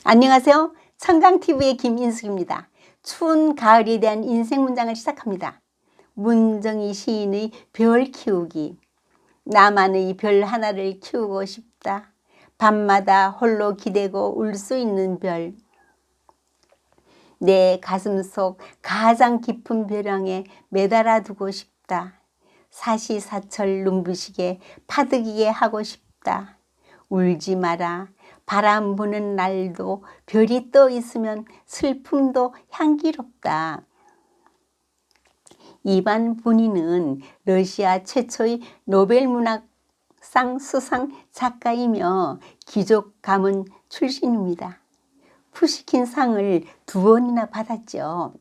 안녕하세요. 청강TV의 김인숙입니다. 추운 가을에 대한 인생 문장을 시작합니다. 문정희 시인의 별 키우기. 나만의 별 하나를 키우고 싶다. 밤마다 홀로 기대고 울 수 있는 별. 내 가슴 속 가장 깊은 벼랑에 매달아 두고 싶다. 사시사철 눈부시게 파득이게 하고 싶다. 울지 마라. 바람 부는 날도 별이 떠 있으면 슬픔도 향기롭다. 이반 부니는 러시아 최초의 노벨 문학상 수상 작가이며 귀족 가문 출신입니다. 푸시킨 상을 2번이나 받았죠.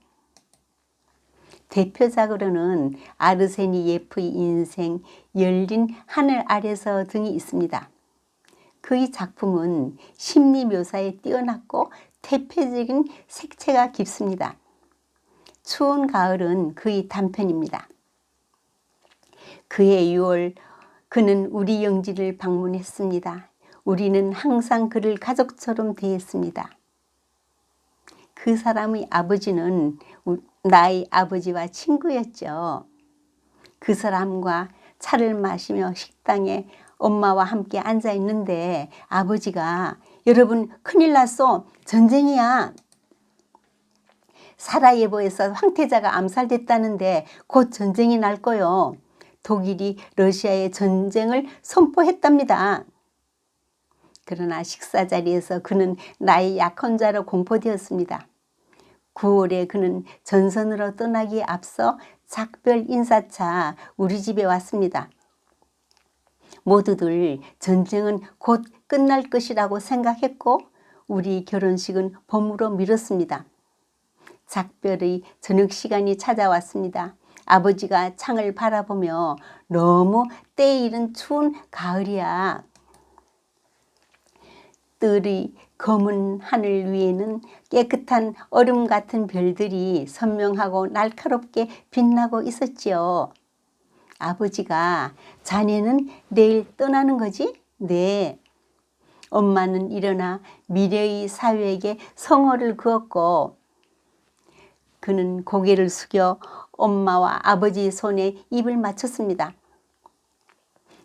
대표작으로는 아르세니 예프의 인생, 열린 하늘 아래서 등이 있습니다. 그의 작품은 심리 묘사에 뛰어났고 태폐적인 색채가 깊습니다. 추운 가을은 그의 단편입니다. 그해 6월 그는 우리 영지를 방문했습니다. 우리는 항상 그를 가족처럼 대했습니다. 그 사람의 아버지는 나의 아버지와 친구였죠. 그 사람과 차를 마시며 식당에 엄마와 함께 앉아 있는데 아버지가 여러분 큰일 났어. 전쟁이야. 사라예보에서 황태자가 암살됐다는데 곧 전쟁이 날 거요. 독일이 러시아에 전쟁을 선포했답니다. 그러나 식사 자리에서 그는 나의 약혼자로 공포되었습니다. 9월에 그는 전선으로 떠나기에 앞서 작별 인사차 우리 집에 왔습니다. 모두들 전쟁은 곧 끝날 것이라고 생각했고 우리 결혼식은 봄으로 미뤘습니다. 작별의 저녁 시간이 찾아왔습니다. 아버지가 창을 바라보며 너무 때에 이른 추운 가을이야. 뜰의 검은 하늘 위에는 깨끗한 얼음 같은 별들이 선명하고 날카롭게 빛나고 있었지요. 아버지가 자네는 내일 떠나는 거지? 네. 엄마는 일어나 미래의 사회에게 성어를 그었고 그는 고개를 숙여 엄마와 아버지의 손에 입을 맞췄습니다.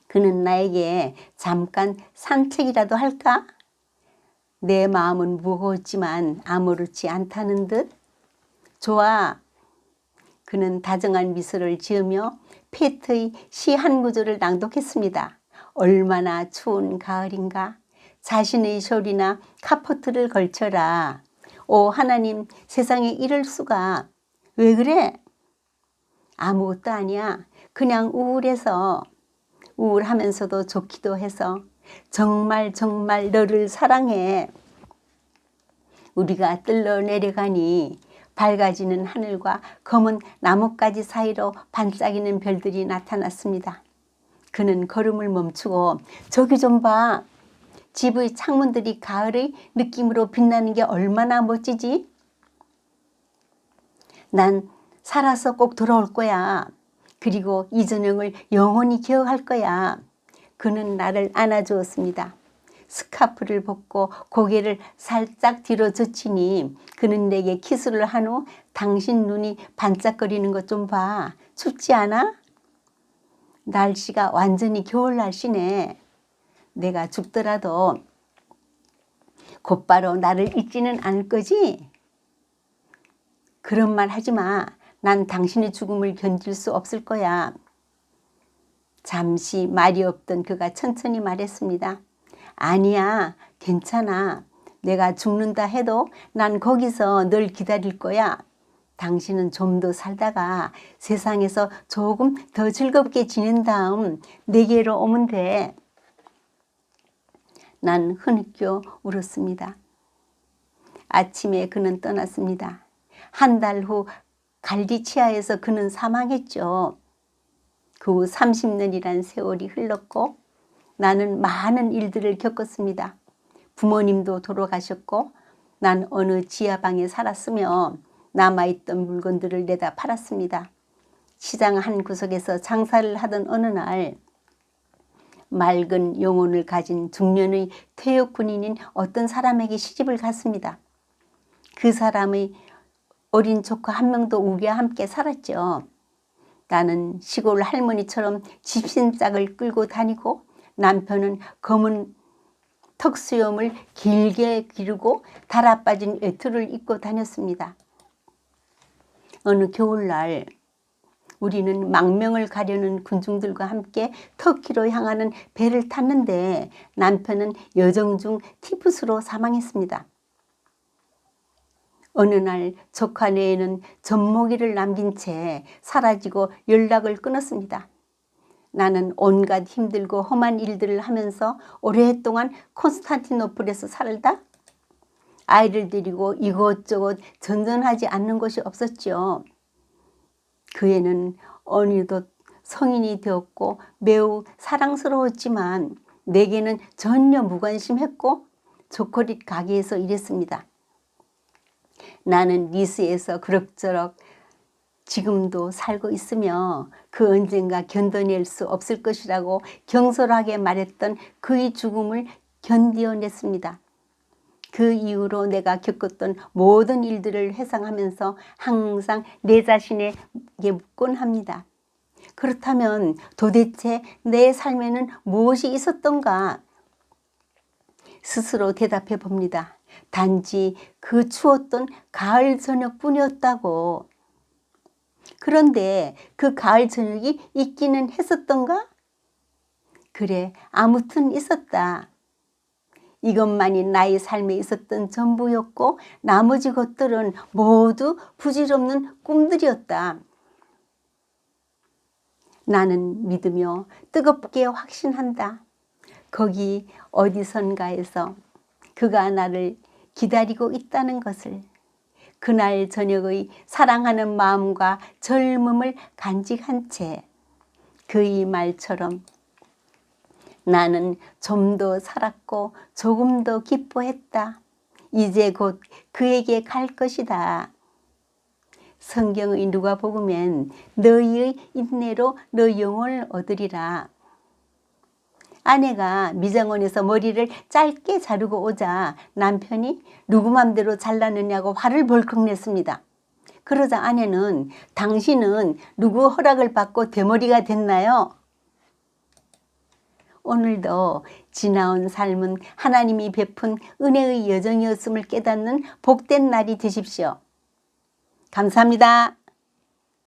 그는 나에게 잠깐 산책이라도 할까? 내 마음은 무거웠지만 아무렇지 않다는 듯. 좋아. 그는 다정한 미소를 지으며 페트의 시 한 구절을 낭독했습니다. 얼마나 추운 가을인가. 자신의 숄이나 카포트를 걸쳐라. 오 하나님, 세상에 이럴 수가. 왜 그래? 아무것도 아니야. 그냥 우울해서. 우울하면서도 좋기도 해서. 정말 너를 사랑해. 우리가 뜰러 내려가니 밝아지는 하늘과 검은 나뭇가지 사이로 반짝이는 별들이 나타났습니다. 그는 걸음을 멈추고 저기 좀 봐. 집의 창문들이 가을의 느낌으로 빛나는 게 얼마나 멋지지? 난 살아서 꼭 돌아올 거야. 그리고 이 저녁을 영원히 기억할 거야. 그는 나를 안아주었습니다. 스카프를 벗고 고개를 살짝 뒤로 젖히니 그는 내게 키스를 한 후 당신 눈이 반짝거리는 것 좀 봐. 춥지 않아? 날씨가 완전히 겨울 날씨네. 내가 죽더라도 곧바로 나를 잊지는 않을 거지? 그런 말 하지 마. 난 당신의 죽음을 견딜 수 없을 거야. 잠시 말이 없던 그가 천천히 말했습니다. 아니야, 괜찮아. 내가 죽는다 해도 난 거기서 널 기다릴 거야. 당신은 좀 더 살다가 세상에서 조금 더 즐겁게 지낸 다음 내게로 오면 돼. 난 흐느껴 울었습니다. 아침에 그는 떠났습니다. 한 달 후 갈디치아에서 그는 사망했죠. 그 후 30년이란 세월이 흘렀고 나는 많은 일들을 겪었습니다. 부모님도 돌아가셨고 난 어느 지하방에 살았으며 남아있던 물건들을 내다 팔았습니다. 시장 한 구석에서 장사를 하던 어느 날 맑은 영혼을 가진 중년의 퇴역 군인인 어떤 사람에게 시집을 갔습니다. 그 사람의 어린 조카 한 명도 우리와 함께 살았죠. 나는 시골 할머니처럼 집신짝을 끌고 다니고 남편은 검은 턱수염을 길게 기르고 달아빠진 외투를 입고 다녔습니다. 어느 겨울날 우리는 망명을 가려는 군중들과 함께 터키로 향하는 배를 탔는데 남편은 여정 중 티푸스로 사망했습니다. 어느 날 조카 뇌에는 젖먹이를 남긴 채 사라지고 연락을 끊었습니다. 나는 온갖 힘들고 험한 일들을 하면서 오랫동안 콘스탄티노플에서 살다 아이를 데리고 이곳저곳 전전하지 않는 곳이 없었죠. 그 애는 어느덧 성인이 되었고 매우 사랑스러웠지만 내게는 전혀 무관심했고 초콜릿 가게에서 일했습니다. 나는 니스에서 그럭저럭 지금도 살고 있으며 그 언젠가 견뎌낼 수 없을 것이라고 경솔하게 말했던 그의 죽음을 견디어냈습니다. 그 이후로 내가 겪었던 모든 일들을 회상하면서 항상 내 자신에게 묻곤 합니다. 그렇다면 도대체 내 삶에는 무엇이 있었던가? 스스로 대답해 봅니다. 단지 그 추웠던 가을 저녁뿐이었다고. 그런데 그 가을 저녁이 있기는 했었던가? 그래, 아무튼 있었다. 이것만이 나의 삶에 있었던 전부였고 나머지 것들은 모두 부질없는 꿈들이었다. 나는 믿으며 뜨겁게 확신한다. 거기 어디선가에서 그가 나를 기다리고 있다는 것을. 그날 저녁의 사랑하는 마음과 젊음을 간직한 채 그의 말처럼 나는 좀 더 살았고 조금 더 기뻐했다. 이제 곧 그에게 갈 것이다. 성경의 누가복음엔 너희의 인내로 너 영혼을 얻으리라. 아내가 미장원에서 머리를 짧게 자르고 오자 남편이 누구 맘대로 잘랐느냐고 화를 벌컥 냈습니다. 그러자 아내는 당신은 누구 허락을 받고 대머리가 됐나요? 오늘도 지나온 삶은 하나님이 베푼 은혜의 여정이었음을 깨닫는 복된 날이 되십시오. 감사합니다.